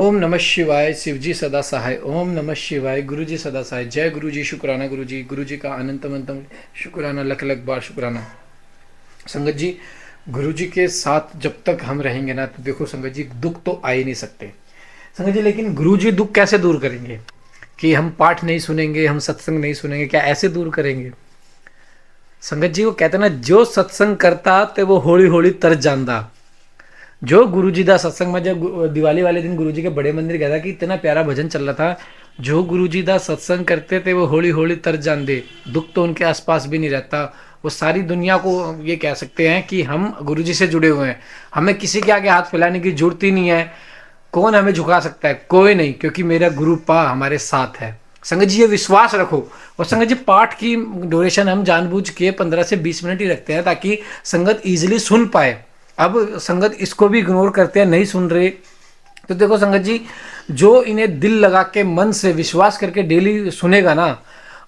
ओम नमः शिवाय। शिवजी सदा सहाय। ओम नमः शिवाय। गुरु जी सदा सहाय। जय गुरु जी। शुक्राना गुरु जी। गुरु जी का अनंतम अनंतम शुक्राना, लख लख बार शुक्राना। संगत जी, गुरु जी के साथ जब तक हम रहेंगे ना, तो देखो संगत जी, दुख तो आ ही नहीं सकते संगत जी। लेकिन गुरु जी दुख कैसे दूर करेंगे? कि हम पाठ नहीं सुनेंगे, हम सत्संग नहीं सुनेंगे, क्या ऐसे दूर करेंगे? संगत जी, वो कहते ना, जो सत्संग करता ते वो हौली हौली तर जांदा। जो गुरु जी दा सत्संग में, जब दिवाली वाले दिन गुरु जी के बड़े मंदिर गया था, कि इतना प्यारा भजन चल रहा था, जो गुरु जी दा सत्संग करते थे वो हौली हौली तर जांदे। दुख तो उनके आसपास भी नहीं रहता। वो सारी दुनिया को ये कह सकते हैं कि हम गुरु जी से जुड़े हुए हैं, हमें किसी के आगे हाथ फैलाने की जरूरत ही नहीं है। कौन हमें झुका सकता है? कोई नहीं, क्योंकि मेरा गुरु पा हमारे साथ है। संगत जी, ये विश्वास रखो। और संगत जी, पाठ की ड्यूरेशन हम जानबूझ के 15 से 20 मिनट ही रखते हैं, ताकि संगत इजीली सुन पाए। अब संगत इसको भी इग्नोर करते हैं, नहीं सुन रहे। तो देखो संगत जी, जो इन्हें दिल लगा के मन से विश्वास करके डेली सुनेगा ना,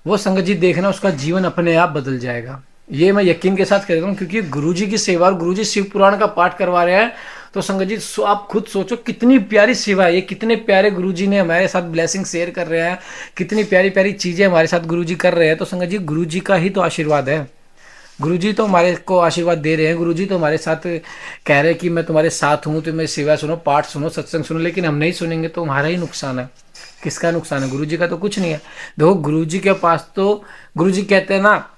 वो संगत जी देखना, उसका जीवन अपने आप बदल जाएगा। ये मैं यकीन के साथ कह देता हूँ, क्योंकि गुरु जी की सेवा और गुरु जी शिव पुराण का पाठ करवा रहे हैं। तो संगत जी, आप खुद सोचो कितनी प्यारी सेवा है ये, कितने प्यारे गुरु जी ने हमारे साथ ब्लेसिंग शेयर कर रहे हैं, कितनी प्यारी प्यारी चीजें हमारे साथ गुरु जी कर रहे हैं। तो संगत जी, गुरु जी का ही तो आशीर्वाद है। गुरुजी तो हमारे को आशीर्वाद दे रहे हैं। गुरुजी तो हमारे साथ कह रहे हैं कि मैं तुम्हारे साथ हूँ, तुम मेरी सेवा सुनो, पाठ सुनो, सत्संग सुनो। लेकिन हम नहीं सुनेंगे तो हमारा ही नुकसान है। किसका नुकसान है? गुरुजी का तो कुछ नहीं है। देखो, गुरुजी के पास तो, गुरुजी कहते हैं ना,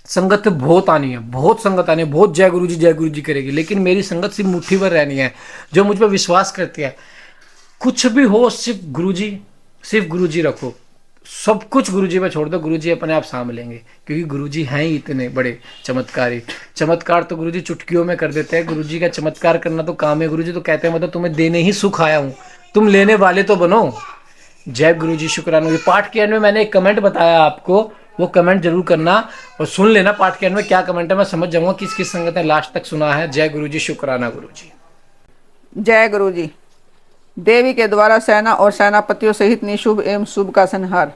संगत बहुत आनी है, बहुत संगत आनी है, बहुत जय गुरु जी करेगी, लेकिन मेरी संगत सिर्फ मुट्ठी भर रहनी है, जो मुझ पर विश्वास करती है। कुछ भी हो, सिर्फ गुरु जी रखो। सब कुछ गुरु जी पे छोड़ दो, गुरु जी अपने आप सामभ लेंगे, क्योंकि गुरु जी हैं ही इतने बड़े चमत्कारी। चमत्कार तो गुरु जी चुटकियों में कर देते हैं। गुरु जी का चमत्कार करना तो काम है। गुरु जी तो कहते हैं, मतलब तुम्हें देने ही सुख आया हूँ, तुम लेने वाले तो बनो। जय गुरु जी। शुक्राना। ये पाठ के एंड में मैंने एक कमेंट बताया आपको, वो कमेंट जरूर करना और सुन लेना। पाठ के एंड में क्या कमेंट है, मैं समझ जाऊंगा किस किस संगत ने लास्ट तक सुना है। जय गुरु जी। शुक्राना गुरु जी। जय गुरु जी। देवी के द्वारा सेना और सेनापतियों सहित निशुभ एवं शुभ का संहार।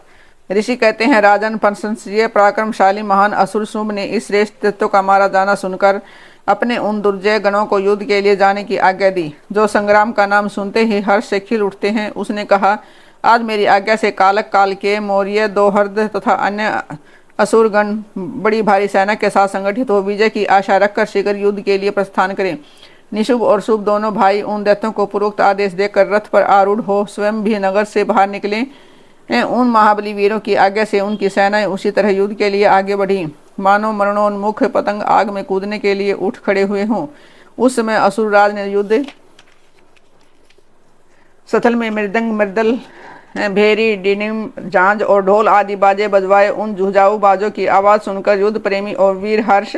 ऋषि कहते हैं, राजन प्रशंसनीय पराक्रमशाली महान असुर शुभ ने इस श्रेष्ठ तत्व का मारा जाना सुनकर अपने उन दुर्जय गणों को युद्ध के लिए जाने की आज्ञा दी, जो संग्राम का नाम सुनते ही हर्ष से खिल उठते हैं। उसने कहा, आज मेरी आज्ञा से कालक काल के मौर्य, दोहर्द तथा अन्य असुरगण बड़ी भारी सेना के साथ संगठित हो विजय की आशा रखकर शीघ्र युद्ध के लिए प्रस्थान करें। निशुभ और शुभ दोनों भाई उन दैत्यों को पूर्वोक्त आदेश देकर रथ पर आरूढ़ हो स्वयं भी नगर से बाहर निकले। उन महाबली वीरों की आज्ञा से उनकी सेनाएं उसी तरह युद्ध के लिए आगे बढ़ी, मानो मरणोन्मुख पतंग आग में कूदने के लिए उठ खड़े हुए हों। उस समय असुरराज ने युद्ध स्थल में मृदंग, मृदल, भेरी, डिनिम, झांझ और ढोल आदि बाजे बजवाए। उन जुझाऊ बाजों की आवाज़ सुनकर युद्ध प्रेमी और वीर हर्ष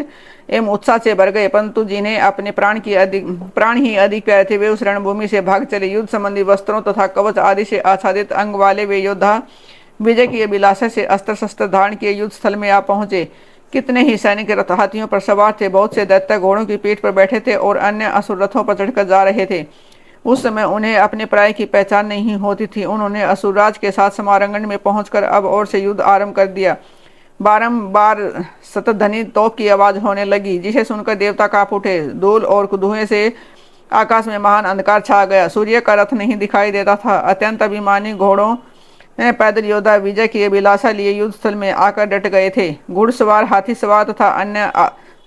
एवं उत्साह से भर गए, परंतु जिन्हें अपने प्राण ही अधिक प्यारे थे, वे उस रणभूमि से भाग चले। युद्ध संबंधी वस्त्रों तथा कवच आदि से आच्छादित अंग वाले वे योद्धा विजय की अभिलाषा से अस्त्र शस्त्र धारण किए युद्ध स्थल में आ पहुंचे। कितने ही सैनिक रथ हाथियों पर सवार थे, बहुत से दैत्य घोड़ों की पीठ पर बैठे थे और अन्य असुर रथों पर चढ़कर जा रहे थे। उस समय उन्हें अपने प्राय की पहचान नहीं होती थी। उन्होंने असुरराज के साथ समारंगण में पहुंचकर अब और से युद्ध आरंभ कर दिया। बारंबार शतध्वनि तोप की आवाज होने लगी, जिसे सुनकर देवता कांप उठे। धूल और धुएं से आकाश में महान अंधकार छा गया। सूर्य का रथ नहीं दिखाई देता था। अत्यंत अभिमानी घोड़ों पैदल योद्धा विजय की अभिलाषा लिए युद्ध स्थल में आकर डट गए थे। घुड़सवार, हाथी सवार तथा अन्य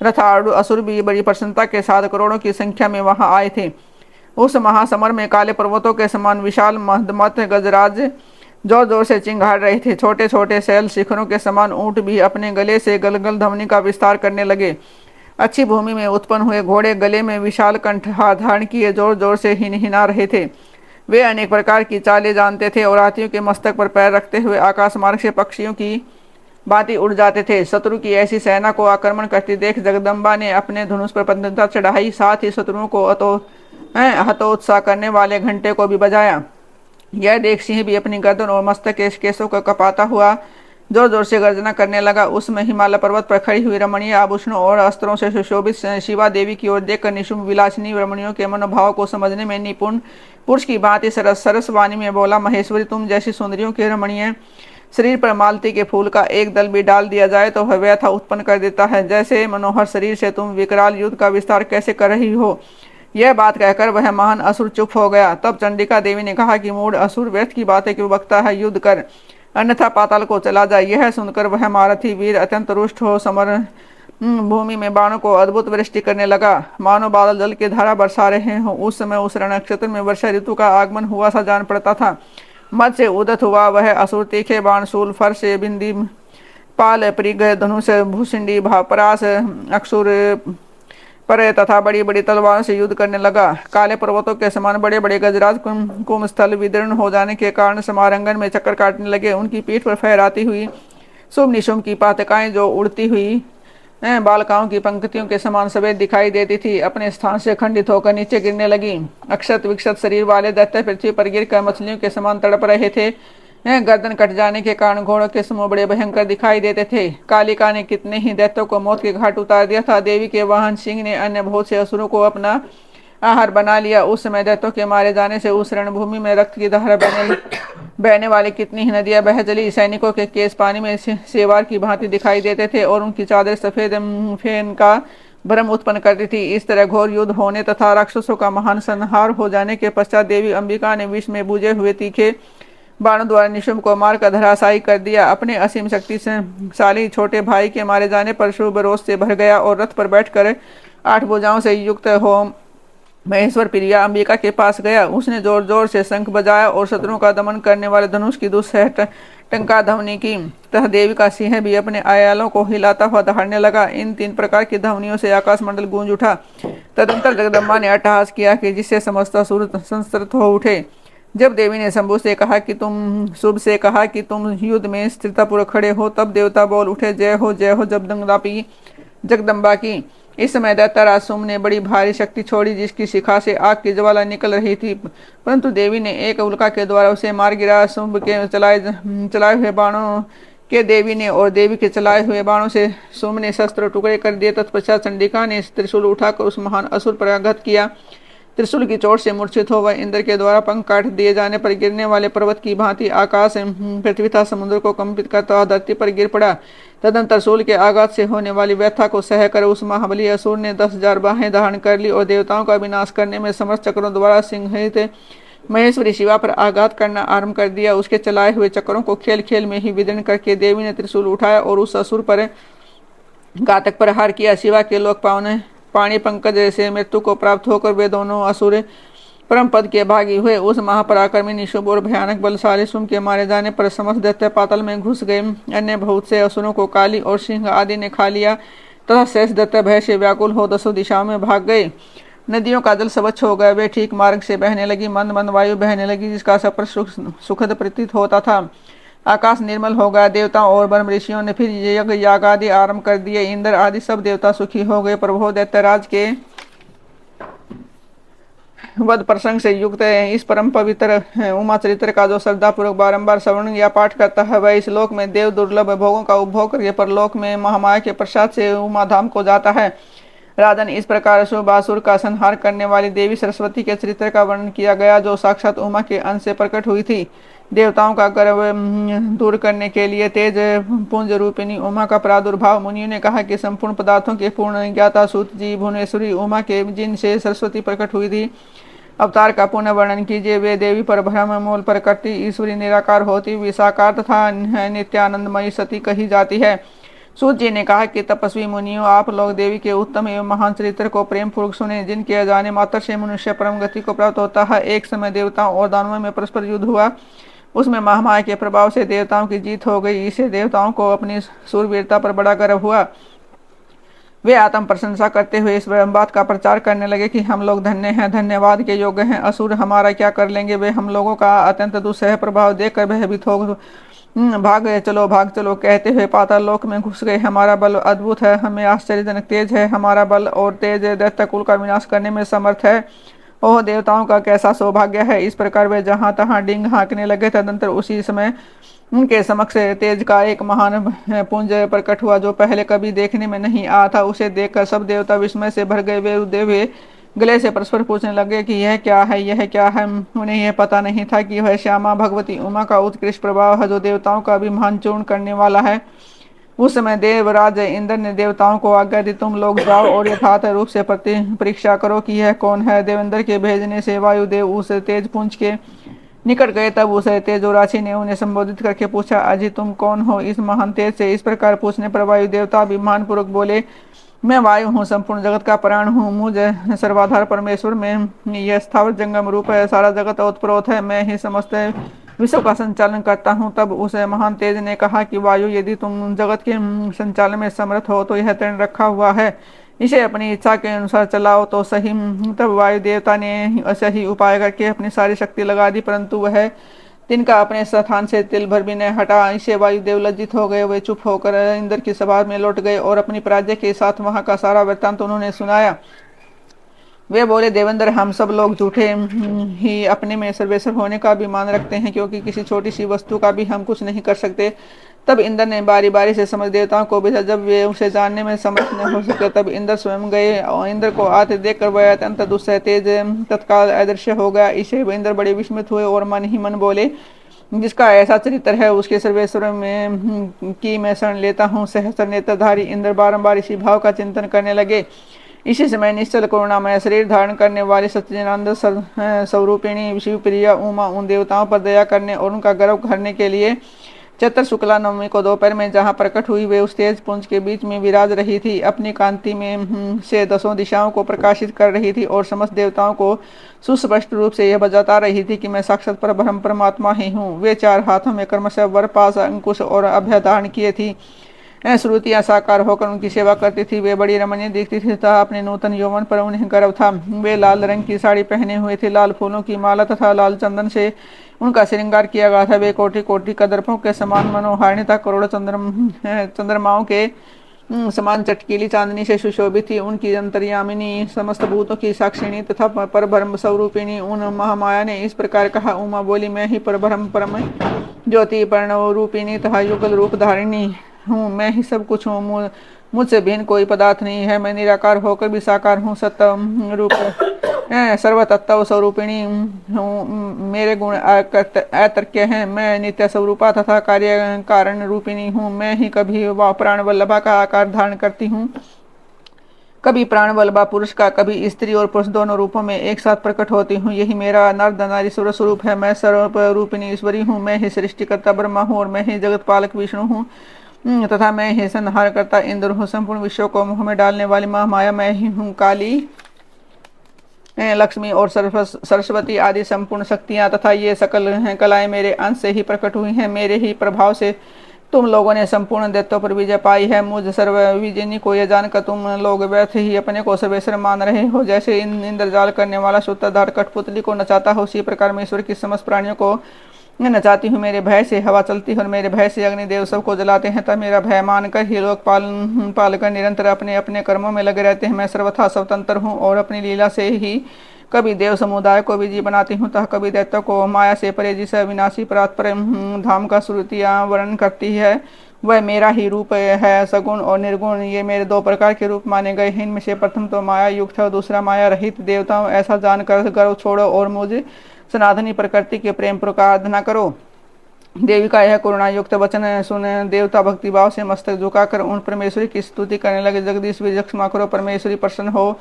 रथारूढ़ असुर भी बड़ी प्रसन्नता के साथ करोड़ों की संख्या में वहां आए थे। उस महासमर में काले पर्वतों के समान विशाल महदमत गजराज जोर जोर से चिंगाड़ रहे थे। छोटे छोटे शैल शिखरों के समान ऊंट भी अपने गले से गलगल ध्वनि का विस्तार करने लगे। अच्छी भूमि में उत्पन्न हुए घोड़े गले में विशाल कंठ धारण किए जोर जोर से हिनहिना रहे थे। वे अनेक प्रकार की चालें जानते थे और हाथियों के मस्तक पर पैर रखते हुए आकाश मार्ग से पक्षियों की भांति उड़ जाते थे। शत्रु की ऐसी सेना को आक्रमण करती देख जगदम्बा ने अपने धनुष पर प्रसन्नता चढ़ाई, साथ ही शत्रुओं को हतोत्साह करने वाले घंटे को भी बजाया। यह देख सिंह भी अपनी गर्दन और मस्तक के केसों को कपाता हुआ जोर जोर से गर्जना करने लगा। उसमें हिमालय पर्वत पर खड़ी हुई रमणीय आभूषणों और अस्त्रों से सुशोभित शिवा देवी की ओर देखकर निशुम्भ विलासिनी रमणियों के मनोभाव को समझने में निपुण पुरुष की भांति सरस वाणी में बोला, महेश्वरी, तुम जैसी सुंदरियों के रमणीय शरीर पर मालती के फूल का एक दल भी डाल दिया जाए तो वह व्यथा उत्पन्न कर देता है। जैसे मनोहर शरीर से तुम विकराल युद्ध का विस्तार कैसे कर रही हो? यह बात कहकर वह महान असुर चुप हो गया। तब चंडिका देवी ने कहा कि मूढ़ असुर, व्यर्थ की बातें क्यों बकता है, युद्ध कर, अन्यथा पाताल को चला जाए। यह सुनकर वह महारथी वीर अत्यंत रुष्ट हो समर भूमि में बाणों को अद्भुत वृष्टि करने लगा, मानो बादल जल की धारा बरसा रहे हों। उस समय उस रणक्षेत्र में वर्षा ऋतु का आगमन हुआ सा जान पड़ता था। मद से उदत हुआ वह असुर तीखे बाण, शूल, फर्श, बिंदी, पाल, परिग, धनुष, भूषिंडी, भापरास, अक्षुर, पर तथा बड़ी बड़ी तलवारों से युद्ध करने लगा। काले पर्वतों के समान बड़े बड़े गजराज कुंभस्थल विदीर्ण हो जाने के कारण समारंगन में चक्कर काटने लगे। उनकी पीठ पर फहराती हुई शुभ निशुभ की पातकाएं जो उड़ती हुई बालकाओं की पंक्तियों के समान सफेद दिखाई देती थी, अपने स्थान से खंडित होकर नीचे गिरने लगी। अक्षत विक्षत शरीर वाले दैत्य पृथ्वी पर गिरकर मछलियों के समान तड़प रहे थे। गर्दन कट जाने के कारण घोड़ों के समूह बड़े भयंकर दिखाई देते थे। कालिका ने कितने ही दैत्यों को मौत के घाट उतार दिया था। देवी के वाहन सिंह ने अन्य बहुत से असुरों को अपना आहार बना लिया। उस समय दैत्यों के मारे जाने से उस रणभूमि में रक्त की धारा बहने वाली कितनी ही नदियां बह चली। सैनिकों के केस पानी में सेवार की भांति दिखाई देते थे और उनकी चादर सफेद फेन का भ्रम उत्पन्न करती थी। इस तरह घोर युद्ध होने तथा राक्षसों का महान संहार हो जाने के पश्चात देवी अंबिका ने विष में बुझे हुए तीखे बाणों द्वारा निशुंभ को मारकर धराशायी कर दिया। अपने असीम शक्तिशाली छोटे भाई के मारे जाने पर शुभ रोष से भर गया और रथ पर बैठकर 8 भुजाओं से युक्त हो महेश्वर प्रिया अंबिका के पास गया। उसने जोर जोर से शंख बजाया और शत्रुओं का दमन करने वाले धनुष की दुस्सह टंका ध्वनि की। तथा देवी का सिंह भी अपने आयालों को हिलाता हुआ दहाड़ने लगा। इन 3 प्रकार की ध्वनियों से आकाश मंडल गूंज उठा। तदंतर जगदम्बा ने अट्टहास किया कि जिससे समस्त असुर संस्कृत हो उठे। जब देवी ने शंभु से कहा कि तुम युद्ध में स्थिरतापूर्वक खड़े हो, तब देवता बोल उठे, जय हो जगदम्बा की। इस समय दैत्यराज शुंभ ने बड़ी भारी शक्ति छोड़ी, जिसकी शिखा से आग की ज्वाला निकल रही थी, परंतु देवी ने एक उल्का के द्वारा उसे मार गिरा। शुंभ के चलाए हुए बाणों के देवी के चलाए हुए बाणों से शुंभ ने शस्त्र टुकड़े कर दिए। तत्पश्चात चंडिका ने त्रिशूल उठाकर उस महान असुर पर आघात किया। त्रिशूल की चोट से मूर्छित हो वह इंद्र के द्वारा पंख काट दिए जाने पर गिरने वाले पर्वत की भांति आकाश पृथ्वी तथा समुद्र को कंपित करता हुआ धरती पर गिर पड़ा। तदंतर त्रिशूल के आघात से होने वाली व्यथा को सहकर उस महाबली असुर ने 10,000 बाहें धारण कर ली और देवताओं का विनाश करने में समस्त चक्रों द्वारा सिंहित महेश्वरी शिवा पर आघात करना आरंभ कर दिया। उसके चलाए हुए चक्रों को खेल खेल में ही विदीर्ण करके देवी ने त्रिशूल उठाया और उस असुर पर घातक प्रहार किया। शिवा के लोक पावने पाणी पंकज से मृत्यु को प्राप्त होकर वे दोनों असुर परम पद के भागी हुए। उस महापराक्रमी निशुभ और भयानक बलशाली शुंभ के मारे जाने पर समस्त दैत्य पाताल में घुस गए। अन्य बहुत से असुरों को काली और सिंह आदि ने खा लिया तथा शेष दैत्य भय से व्याकुल हो 10 दिशाओं में भाग गए। नदियों का जल स्वच्छ हो गया, वे ठीक मार्ग से बहने लगी। मंद मंद वायु बहने लगी, जिसका सफर सुखद प्रतीत होता था। आकाश निर्मल हो गया। देवताओं और ब्रह्म ऋषियों ने फिर यज्ञ याग आदि आरंभ कर दिए। इंद्र आदि सब देवता सुखी हो गए। प्रभो दैत्यराज के वध प्रसंग से युक्त इस परम पवित्र उमा चरित्र का जो श्रद्धापूर्वक बारंबार श्रवण या पाठ करता है, वह इस लोक में देव दुर्लभ भोगों का उपभोग करके परलोक में महामाया के प्रसाद से उमा धाम को जाता है। राजन, इस प्रकार शुभासुर का संहार करने वाली देवी सरस्वती के चरित्र का वर्णन किया गया, जो साक्षात उमा के अंश से प्रकट हुई थी। देवताओं का गर्व दूर करने के लिए तेज पुंज रूपिणी उमा का प्रादुर्भाव। मुनियों ने कहा कि संपूर्ण पदार्थों के पूर्ण ज्ञाता सूत जी भुवनेश्वरी उमा के जिनसे सरस्वती प्रकट हुई थी, अवतार का पुनः वर्णन कीजिए। वे देवी पर ब्रह्म मूल प्रकृति ईश्वरी निराकार होती विसाकार तथा नित्यानंदमयी सती कही जाती है। सूत जी ने कहा कि तपस्वी मुनियों, आप लोग देवी के उत्तम एवं महान चरित्र को प्रेम पूर्वक सुने, जिनके जाने मात्र से मनुष्य परम गति को प्राप्त होता है। एक समय देवताओं और दानवों में परस्पर युद्ध हुआ। उसमें महामाया के प्रभाव से देवताओं की जीत हो गई। इससे देवताओं को अपनी सूरवीरता पर बड़ा गर्व हुआ। वे आत्म प्रशंसा करते हुए इस बात का प्रचार करने लगे कि हम लोग धन्य हैं, धन्यवाद के योग्य हैं। असुर हमारा क्या कर लेंगे? वे हम लोगों का अत्यंत दुस्सह प्रभाव देखकर भयभीत हो भाग चलो कहते हुए पाताल लोक में घुस गए। हमारा बल अद्भुत है, हमें आश्चर्यजनक तेज है। हमारा बल और तेज दैत्य कुल का विनाश करने में समर्थ है। ओह, देवताओं का कैसा सौभाग्य है। इस प्रकार वे जहाँ तहाँ डिंग हाँकने लगे। तदंतर उसी समय उनके समक्ष तेज का एक महान पुंज प्रकट हुआ, जो पहले कभी देखने में नहीं आया था। उसे देखकर सब देवता विस्मय से भर गए। वे रुदे हुए गले से परस्पर पूछने लगे कि यह क्या है, यह क्या है। उन्हें यह पता नहीं था कि वह श्यामा भगवती उमा का उत्कृष्ट प्रभाव है, जो देवताओं का अभिमान चूर्ण करने वाला है। उस समय देवराज इंद्र ने देवताओं को आज्ञा दी, तुम लोग जाओ और यथार्थ रूप से परीक्षा करो कि यह कौन है। देवेंद्र के भेजने से वायुदेव उस तेज पुंज के निकट गए। तब उस तेजोराशि ने उन्हें संबोधित करके पूछा, अजी तुम कौन हो? इस महान तेज से इस प्रकार पूछने पर वायु देवता अभिमान पूर्वक बोले, मैं वायु हूँ, संपूर्ण जगत का प्राण हूँ, मुझ सर्वाधार परमेश्वर में यह स्थावर जंगम रूप है, सारा जगत ओतप्रोत है, मैं ही समस्त विश्व का संचालन करता हूँ। तब उस महान तेज ने कहा कि वायु, यदि तुम जगत के संचालन में समर्थ हो तो यह तरण रखा हुआ है, इसे अपनी इच्छा के अनुसार चलाओ तो सही। तब वायु देवता ने सही उपाय करके अपनी सारी शक्ति लगा दी, परंतु वह तिनका अपने स्थान से तिल भर भी न हटा। इससे वायुदेव लज्जित हो गए। वे चुप होकर इंद्र की सभा में लौट गए और अपनी पराजय के साथ वहां का सारा वृत्तांत उन्होंने सुनाया। वे बोले, देवेंद्र, हम सब लोग झूठे ही अपने में सर्वेश्वर होने का अभिमान रखते हैं, क्योंकि किसी छोटी सी वस्तु का भी हम कुछ नहीं कर सकते। तब इंद्र ने बारी बारी से समस्त देवताओं को भेजा। जब वे उसे जानने में समर्थ न हो सके तब इंद्र स्वयं गए और इंद्र को आते देखकर वह अत्यंत दुस्सह तेज तत्काल अदृश्य हो गया। इसे इंद्र बड़े विस्मित हुए और मन ही मन बोले, जिसका ऐसा चरित्र है उसके सर्वेश्वर में की मैं शरण लेता हूँ। सहस्त्र नेत्रधारी इंद्र बारंबार इसी भाव का चिंतन करने लगे। इसी समय निश्चल करुणामय शरीर धारण करने वाली सच्चिदानंद स्वरूपिणी शिवप्रिया उमा उन देवताओं पर दया करने और उनका गर्व करने के लिए चैत्र शुक्ला नवमी को दोपहर में जहाँ प्रकट हुई, वे उस तेज पुंज के बीच में विराज रही थी। अपनी कांति में से 10 दिशाओं को प्रकाशित कर रही थी और समस्त देवताओं को सुस्पष्ट रूप से यह बजाता रही थी कि मैं साक्षात परब्रह्म परमात्मा ही हूँ। वे 4 हाथों में क्रमशः वर, पाश, अंकुश और अभय धारण किए थी। श्रुतियाँ साकार होकर उनकी सेवा करती थी। वे बड़ी रमणीय दिखती थी तथा अपने नूतन यौवन पर उन्हें गर्व था। वे लाल रंग की साड़ी पहने हुए थे, लाल फूलों की माला तथा लाल चंदन से उनका श्रृंगार किया गया था। वे कोटि कोटि कदर्पों के समान मनोहारिणी तथा करोड़ों चंद्रमाओं के समान चटकीली चांदनी से सुशोभित थी। उनकी अंतर्यामिनी समस्त भूतों की साक्षिणी तथा परब्रह्म स्वरूपिणी उन महामाया ने इस प्रकार कहा। उमा बोली, मैं ही परब्रह्म परम ज्योति प्रणव रूपिणी तथा युगल रूप धारिणी हूँ, मैं ही सब कुछ हूँ, मुझसे भिन्न कोई पदार्थ नहीं है। मैं निराकार होकर भी साकार हूँ, सत्य रूप सर्वतत्व स्वरूपिणी हूँ, मेरे गुण अतर्क्य हैं। मैं नित्य स्वरूपा तथा कार्य कारण रूपिणी हूँ। मैं ही कभी प्राण वल्लभा का आकार धारण करती हूँ, कभी प्राण वल्लभा पुरुष का, कभी स्त्री और पुरुष दोनों रूपों में एक साथ प्रकट होती हूँ। यही मेरा नर्दनारीश्वर स्वरूप है। मैं सर्व रूपिणी ईश्वरी हूँ। मैं ही सृष्टिकर्ता ब्रह्मा हूँ और मैं ही जगत पालक विष्णु हूँ तथा मैं ही संहार करता इंद्र हूँ। संपूर्ण विश्व को मुँह में डालने वाली महामाया मैं ही हूँ। काली, लक्ष्मी और सरस्वती आदि संपूर्ण शक्तियाँ तथा ये सकल कलाएं मेरे अंश से ही प्रकट हुई हैं। मेरे ही प्रभाव से तुम लोगों ने संपूर्ण दैत्यों पर विजय पाई है। मुझ सर्वविजयी को यह जानकर तुम लोग व्यर्थ ही अपने को सर्वेश्वर मान रहे हो। जैसे इंद्रजाल करने वाला सूत्रधार कठपुतली को नचाता हो, उसी प्रकार मैं ईश्वर की समस्त प्राणियों को नचाती हूँ। मेरे भय से हवा चलती है और मेरे भय से अग्निदेव सबको जलाते हैं। तब मेरा भय मानकर ही लोग पालकर निरंतर अपने अपने कर्मों में लगे रहते हैं। मैं सर्वथा स्वतंत्र हूँ और अपनी लीला से ही कभी देव समुदाय को विजयी बनाती हूँ तथा कभी दैत्यों को माया से परे जिस अविनाशी परात्पर धाम का श्रुतियाँ वर्णन करती है, वह मेरा ही रूप है। सगुण और निर्गुण ये मेरे 2 प्रकार के रूप माने गए हैं। इनमें से प्रथम तो माया युक्त है और दूसरा माया रहित। देवताओं, ऐसा जानकर गर्व छोड़ो और मुझे सनातनी प्रकृति के प्रेम पूर्वक आराधना करो। देवी का यह करुणा युक्त वचन सुन देवता भक्तिभाव से मस्तक झुकाकर उन परमेश्वरी की स्तुति करने लगे। जगदीश विजय क्षमा करो, परमेश्वरी प्रसन्न हो,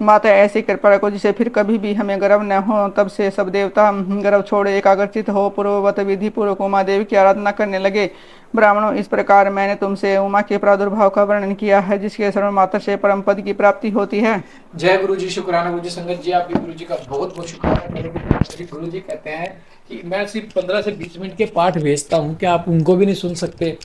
माता ऐसी कृपा रखो जिसे फिर कभी भी हमें गर्व न हो। तब से सब देवता गर्व छोड़े एकाग्रचित हो पूर्ववत विधि पूर्वक उमा देवी की आराधना करने लगे। ब्राह्मणों, इस प्रकार मैंने तुमसे उमा के प्रादुर्भाव का वर्णन किया है, जिसके शरण मात्र से परम पद की प्राप्ति होती है। जय गुरु जी, शुक्राना गुरु जी। संगत जी, आप भी गुरु जी का बहुत बहुत शुक्राना। गुरु जी कहते हैं कि मैं सिर्फ 15 से 20 मिनट के पाठ भेजता हूँ, क्या आप उनको भी नहीं सुन सकते?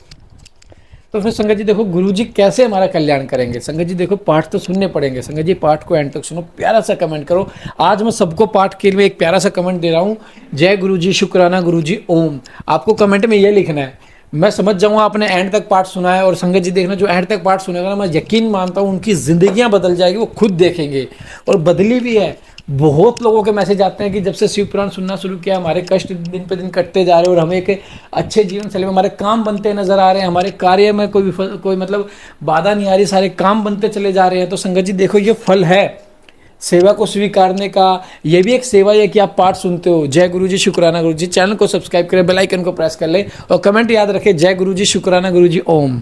तो फिर संगत जी देखो, गुरु जी कैसे हमारा कल्याण करेंगे। संगत जी देखो, पाठ तो सुनने पड़ेंगे। संगत जी पाठ को एंड तक सुनो, प्यारा सा कमेंट करो। आज मैं सबको पाठ के लिए एक प्यारा सा कमेंट दे रहा हूँ। जय गुरु जी, शुक्राना गुरु जी, ओम। आपको कमेंट में ये लिखना है, मैं समझ जाऊँगा आपने एंड तक पाठ सुना है। और संगत जी देखना, जो एंड तक पाठ सुनेगा ना, मैं यकीन मानता हूँ उनकी जिंदगियाँ बदल जाएगी, वो खुद देखेंगे और बदली भी है। बहुत लोगों के मैसेज आते हैं कि जब से शिव पुराण सुनना शुरू किया, हमारे कष्ट दिन पे दिन कटते जा रहे हैं और हमें एक अच्छे जीवन शैली में हमारे काम बनते नजर आ रहे हैं, हमारे कार्य में कोई मतलब बाधा नहीं आ रही, सारे काम बनते चले जा रहे हैं। तो संगत जी देखो, ये फल है सेवा को स्वीकारने का। ये भी एक सेवा है कि आप पाठ सुनते हो। जय गुरु जी, शुक्राना गुरु जी। चैनल को सब्सक्राइब करें, बेल आइकन को प्रेस कर लें और कमेंट याद रखें, जय गुरु जी, शुक्राना गुरु जी, ओम।